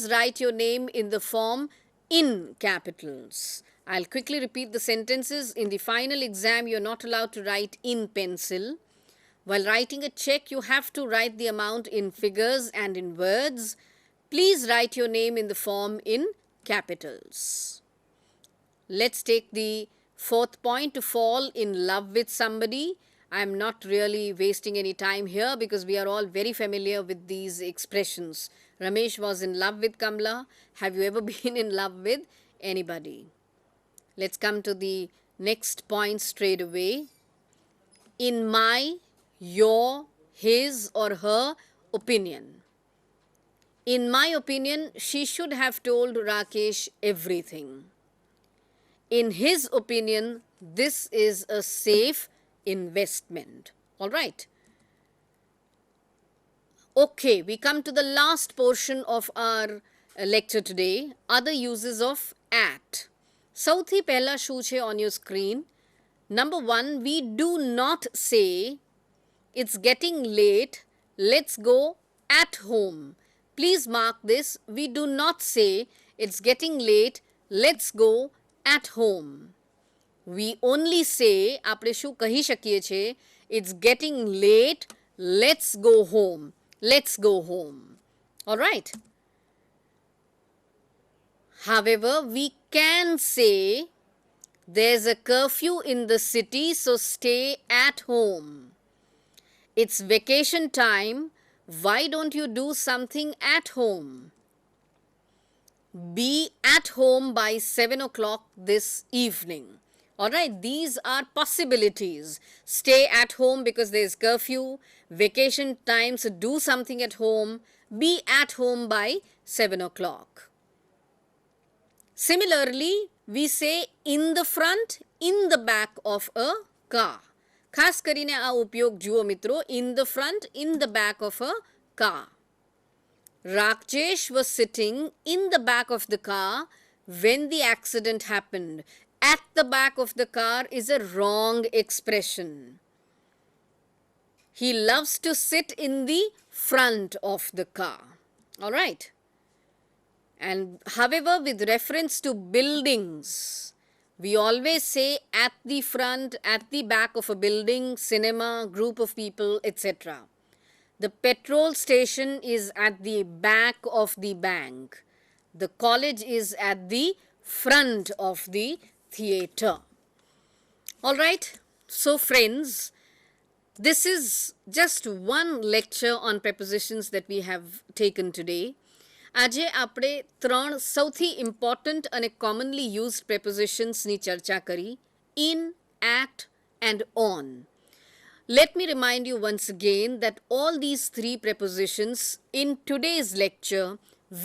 Write your name in the form in capitals. I'll quickly repeat the sentences. In the final exam, you're not allowed to write in pencil. While writing a check, you have to write the amount in figures and in words. Please write your name in the form in capitals. Let's take the fourth point, to fall in love with somebody. I'm not really wasting any time here because we are all very familiar with these expressions. Ramesh was in love with Kamla. Have you ever been in love with anybody? Let's come to the next point straight away. In my, your, his or her opinion. In my opinion, she should have told Rakesh everything. In his opinion, this is a safe investment. All right. Okay, we come to the last portion of our lecture today, other uses of at. સૌથી પહેલા શું છે on your screen? Number one, we do not say it's getting late, let's go at home. Please mark this. We do not say it's getting late, let's go at home. We only say, આપણે શું કહી શકીએ છીએ, it's getting late, let's go home. Let's go home. All right. However, we can say there's a curfew in the city, so stay at home. It's vacation time. Why don't you do something at home? Be at home by 7 o'clock this evening. All right, these are possibilities. Stay at home because there's curfew. Vacation time, so do something at home. Be at home by 7 o'clock. Similarly, we say in the front, in the back of a car. ખાસ કરીને આ ઉપયોગ જુઓ મિત્રો, in the front, in the back of a car. Rakesh was sitting in the back of the car when the accident happened. At the back of the car is a wrong expression. He loves to sit in the front of the car. All right. And however, with reference to buildings, we always say at the front, at the back of a building, cinema, group of people, etc. The petrol station is at the back of the bank. The college is at the front of the theatre. All right. So friends, this is just one lecture on prepositions that we have taken today. આજે આપણે ત્રણ સૌથી important અને commonly used પ્રેપોઝિશન્સની ચર્ચા કરી, in, at and on. Let me remind you once again that all these three prepositions in today's lecture,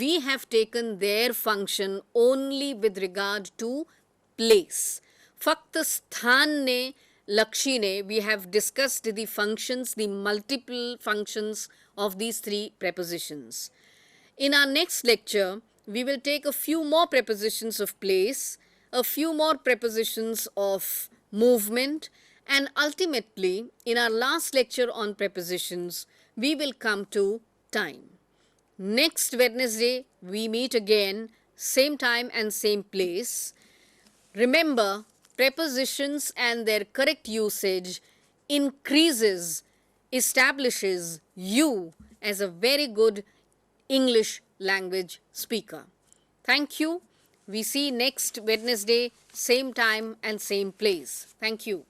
we have taken their function only with regard to place. ફક્ત સ્થાનને લક્ષીને we have discussed the functions, the multiple functions of these three prepositions. In our next lecture, we will take a few more prepositions of place, a few more prepositions of movement, and ultimately, in our last lecture on prepositions, we will come to time. Next Wednesday, we meet again, same time and same place. Remember, prepositions and their correct usage increases, establishes you as a very good English language speaker. Thank you. We see next Wednesday, same time and same place. Thank you.